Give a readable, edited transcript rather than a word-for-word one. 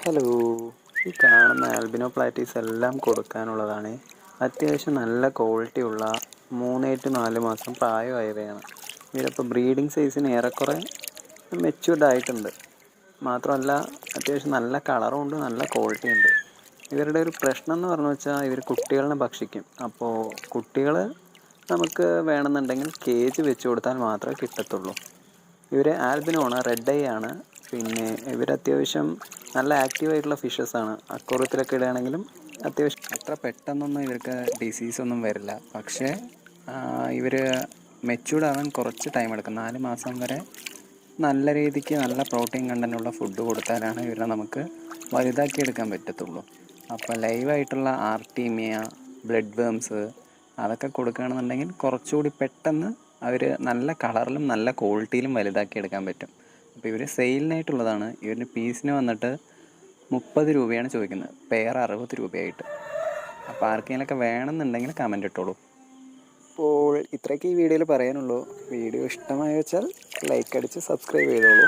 Hello, ഈ കാണുന്ന albino platies എല്ലാം കൊടുക്കാനുള്ളതാണ്. അത്യാവശ്യം നല്ല ക്വാളിറ്റി ഉള്ള 3 to 4 മാസം പ്രായമായവയാണ്. ഇവരിപ്പോൾ ബ്രീഡിംഗ് സൈസിന് ഏറെക്കുറെ മെച്യൂർഡ് ആയിട്ടുണ്ട്. മാത്രമല്ല അത്യാവശ്യം നല്ല കളറും ഉണ്ട്, നല്ല ക്വാളിറ്റി ഉണ്ട്. ഇവരുടെ ഒരു പ്രശ്നം എന്ന് പറഞ്ഞു വെച്ചാൽ ഇവർ കുട്ടികളെ ഭക്ഷിക്കും. അപ്പോൾ കുട്ടികൾ നമുക്ക് വേണമെന്നുണ്ടെങ്കിൽ കേജ് വെച്ച് കൊടുത്താൽ മാത്രമേ കിട്ടത്തുള്ളൂ. ഇവർ ആൽബിനോ ആണ്, റെഡ് ഐ ആണ്. പിന്നെ ഇവർ അത്യാവശ്യം നല്ല ആക്റ്റീവായിട്ടുള്ള ഫിഷസാണ്. അക്വേറിയത്തിലൊക്കെ ഇടുകയാണെങ്കിലും അത്യാവശ്യം അത്ര പെട്ടെന്നൊന്നും ഇവർക്ക് ഡിസീസൊന്നും വരില്ല. പക്ഷേ ഇവർ മെച്യൂർഡ് ആവാൻ കുറച്ച് ടൈം എടുക്കും. 4 മാസം വരെ നല്ല രീതിക്ക് നല്ല പ്രോട്ടീൻ കണ്ടൻറ്റുള്ള ഫുഡ് കൊടുത്താലാണ് ഇവരെ നമുക്ക് വലുതാക്കി എടുക്കാൻ പറ്റത്തുള്ളൂ. അപ്പോൾ ലൈവായിട്ടുള്ള ആർട്ടീമിയ, ബ്ലഡ് വേംസ് അതൊക്കെ കൊടുക്കുകയാണെന്നുണ്ടെങ്കിൽ കുറച്ചുകൂടി പെട്ടെന്ന് അവർ നല്ല കളറിലും നല്ല ക്വാളിറ്റിയിലും വലുതാക്കി എടുക്കാൻ പറ്റും. അപ്പോൾ ഇവർ സെയിലിനായിട്ടുള്ളതാണ്. ഇവരിന് പീസിന് വന്നിട്ട് 30 രൂപയാണ് ചോദിക്കുന്നത്, പെയർ 60 രൂപയായിട്ട്. അപ്പോൾ ആർക്കെങ്കിലുമൊക്കെ വേണമെന്നുണ്ടെങ്കിൽ കമൻ്റ് ഇട്ടോളൂ. അപ്പോൾ ഇത്രയൊക്കെ ഈ വീഡിയോയിൽ പറയാനുള്ളൂ. വീഡിയോ ഇഷ്ടമായി വെച്ചാൽ ലൈക്ക് അടിച്ച് സബ്സ്ക്രൈബ് ചെയ്തോളൂ.